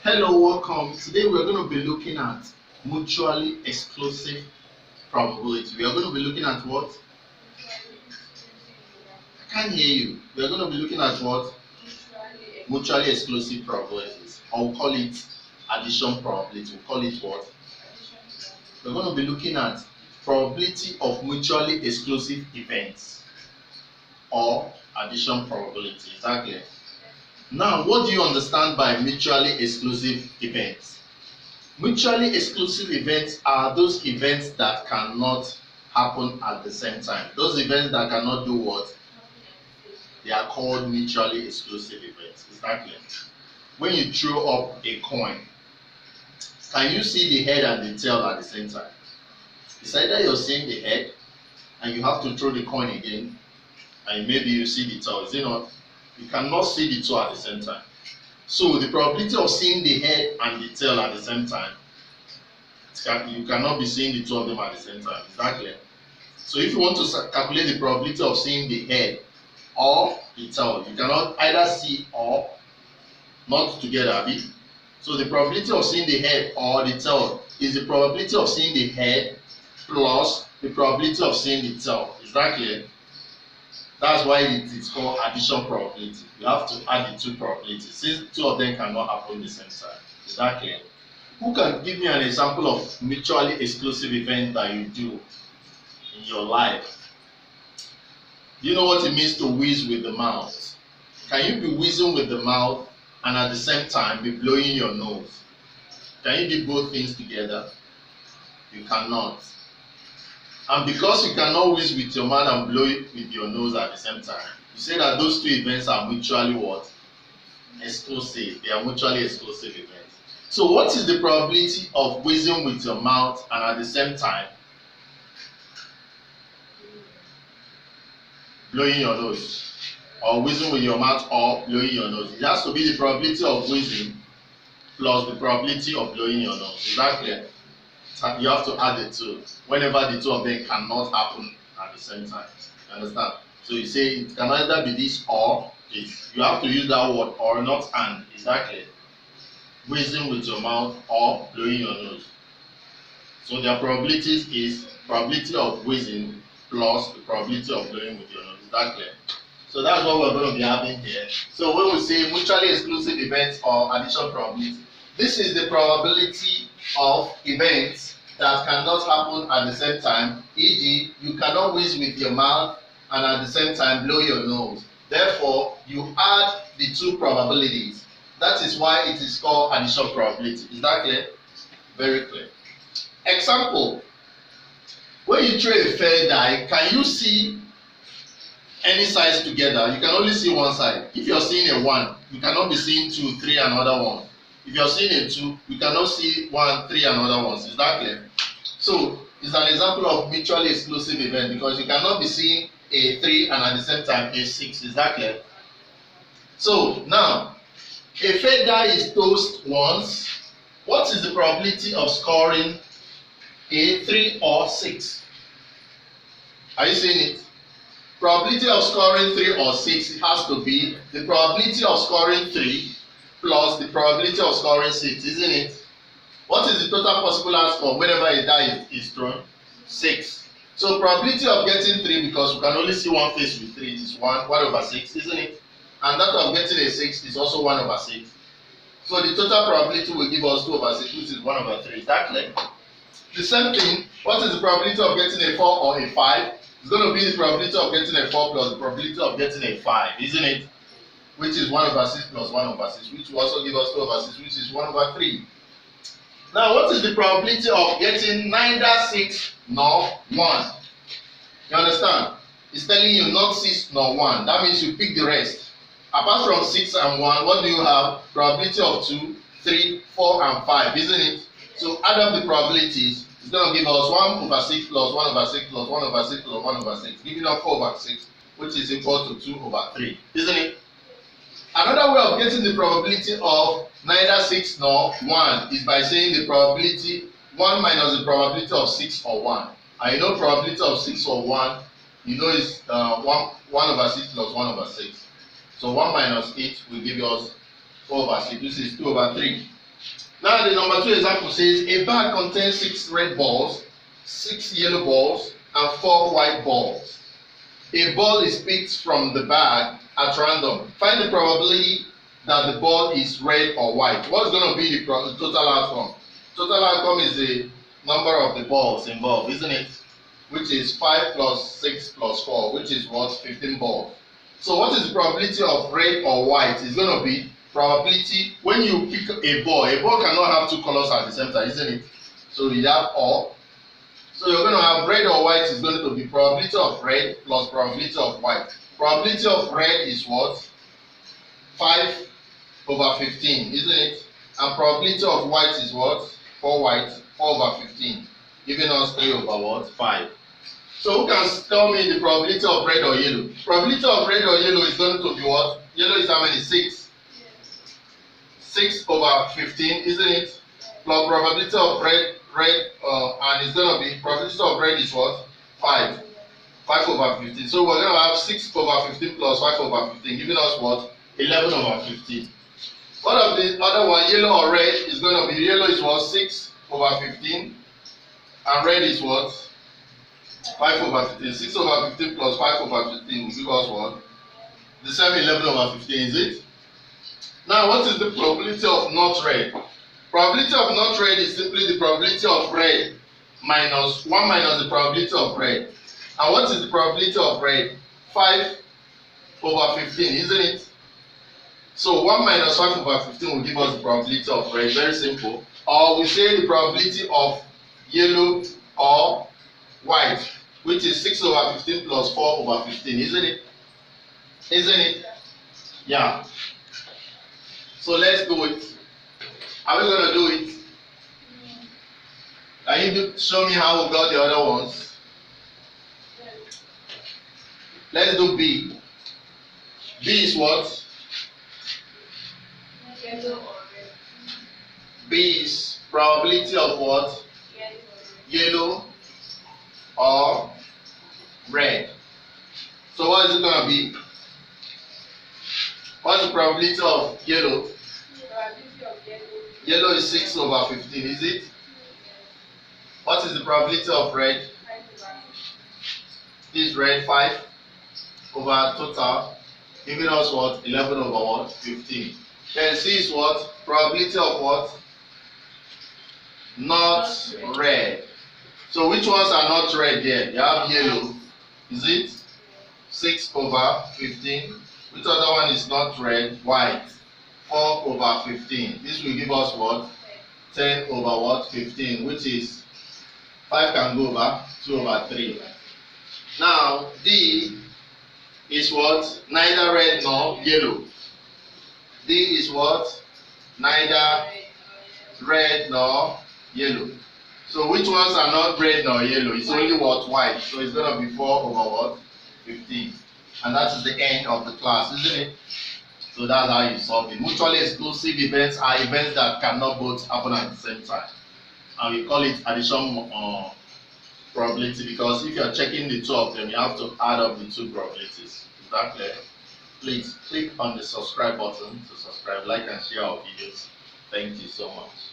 Hello, welcome. Today we are going to be looking at mutually exclusive probability. We are going to be looking at what? I can't hear you. We are going to be looking at what? Mutually exclusive probabilities. Or we'll call it addition probability. We'll call it what? We're going to be looking at probability of mutually exclusive events or addition probability. Is that clear? Now, what do you understand by mutually exclusive events? Mutually exclusive events are those events that cannot happen at the same time. Those events that cannot do what? They are called mutually exclusive events. Is that clear? When you throw up a coin, can you see the head and the tail at the same time? It's either you're seeing the head and you have to throw the coin again, and maybe you see the tail. Is it not? You cannot see the two at the same time. So the probability of seeing the head and the tail at the same time, you cannot be seeing the two of them at the same time. Is that clear? So if you want to calculate the probability of seeing the head or the tail, you cannot either see or not together, abi? So the probability of seeing the head or the tail is the probability of seeing the head plus the probability of seeing the tail. Is that clear? That's why it is called addition probability. You have to add the two probabilities since two of them cannot happen at the same time. Is that clear? Who can give me an example of mutually exclusive event that you do in your life? Do you know what it means to wheeze with the mouth? Can you be wheezing with the mouth and at the same time be blowing your nose? Can you do both things together? You cannot. And because you cannot wheeze with your mouth and blow it with your nose at the same time, you say that those two events are mutually what? Exclusive. They are mutually exclusive events. So what is the probability of wheezing with your mouth and at the same time blowing your nose? Or wheezing with your mouth or blowing your nose? It has to be the probability of wheezing plus the probability of blowing your nose. Is that clear? You have to add the two whenever the two of them cannot happen at the same time. You understand? So you say it can either be this or this. You have to use that word or not and. Is that clear? Wheezing with your mouth or blowing your nose. So their probabilities is probability of wheezing plus the probability of blowing with your nose. Is that clear? So that's what we're going to be having here. So when we say mutually exclusive events or addition probability, this is the probability of events that cannot happen at the same time, e.g., you cannot wheeze with your mouth and at the same time blow your nose. Therefore, you add the two probabilities. That is why it is called addition probability. Is that clear? Very clear. Example: when you throw a fair die, can you see any sides together? You can only see one side. If you are seeing a 1, you cannot be seeing 2, 3, and another 1. If you are seeing a 2, you cannot see 1, 3, and other ones. Is that clear? So it's an example of mutually exclusive event because you cannot be seeing a 3 and at the same time a 6. Is that clear? So now, a fair die is tossed once. What is the probability of scoring a 3 or 6? Are you seeing it? Probability of scoring 3 or 6 has to be the probability of scoring 3 plus the probability of scoring 6, isn't it? What is the total possible outcome whenever a die is thrown? 6. So probability of getting 3, because we can only see one face with 3, is 1 over 6, isn't it? And that of getting a 6 is also 1 over 6. So the total probability will give us 2 over 6, which is 1 over 3. Is that clear? The same thing, what is the probability of getting a 4 or a 5? It's going to be the probability of getting a 4 plus the probability of getting a 5, isn't it? Which is 1 over 6 plus 1 over 6, which will also give us 2 over 6, which is 1 over 3. Now, what is the probability of getting neither 6 nor 1? You understand? It's telling you not 6 nor 1. That means you pick the rest. Apart from 6 and 1, what do you have? Probability of 2, 3, 4, and 5, isn't it? So add up the probabilities. It's going to give us 1 over 6 plus 1 over 6 plus 1 over 6 plus 1 over 6, giving us 4 over 6, which is equal to 2 over 3, isn't it? Another way of getting the probability of neither 6 nor 1 is by saying the probability 1 minus the probability of 6 or 1. And you know probability of 6 or 1, you know is 1 over 6 plus 1 over 6. So 1 minus 8 will give us 4 over 6. This is 2 over 3. Now the number 2 example says a bag contains 6 red balls, 6 yellow balls, and 4 white balls. A ball is picked from the bag at random. Find the probability that the ball is red or white. What's going to be the total outcome? Total outcome is the number of the balls involved, isn't it? Which is 5 plus 6 plus 4, which is what? 15 balls. So what is the probability of red or white? It's going to be probability when you pick a ball. A ball cannot have 2 colors at the same time, isn't it? So you have all. So you're going to have red or white is going to be probability of red plus probability of white. Probability of red is what? 5 over 15, isn't it? And probability of white is what? 4 white, 4 over 15, giving us 3 over what? 5. So who can tell me the probability of red or yellow? Probability of red or yellow is going to be what? Yellow is how many? 6. 6 over 15, isn't it? Plus probability of red, and it's going to be probability of red is what? 5. 5 over 15. So we're going to have 6 over 15 plus 5 over 15, giving us what? 11 over 15. What of the other one, yellow or red, is going to be, yellow is what? 6 over 15, and red is what? 5 over 15. 6 over 15 plus 5 over 15 will give us what? The same 11 over 15, is it? Now, what is the probability of not red? Probability of not red is simply the probability of red minus 1 minus the probability of red. And what is the probability of red? 5 over 15, isn't it? So 1 minus 5 over 15 will give us the probability of red. Very simple. Or we say the probability of yellow or white, which is 6 over 15 plus 4 over 15, isn't it? Isn't it? Yeah. So let's do it. Are we going to do it? Can you show me how we got the other ones? Let's do B. B is what? Yellow or red. B is probability of what? Yellow or red. So what is it going to be? What's the probability of yellow? Probability of yellow. Yellow is 6 over 15, is it? What is the probability of red? 5 over 15. This is red 5 over total, giving us what? 11 over what? 15. Then C is what? Probability of what? Not red. So which ones are not red there? You have yellow, is it? 6 over 15. Which other one is not red? White. 4 over 15. This will give us what? 10 over what? 15, which is 5 can go over 2 over 3. Now D is what? Neither red nor yellow. D is what? Neither red nor yellow. So which ones are not red nor yellow? It's only what? White. So it's going to be 4 over what? 15. And that is the end of the class, isn't it? So that's how you solve it. Mutually exclusive events are events that cannot both happen at the same time. And we call it addition probability, because if you are checking the 2 of them, you have to add up the 2 probabilities. Is that clear? Please click on the subscribe button to subscribe, like and share our videos. Thank you so much.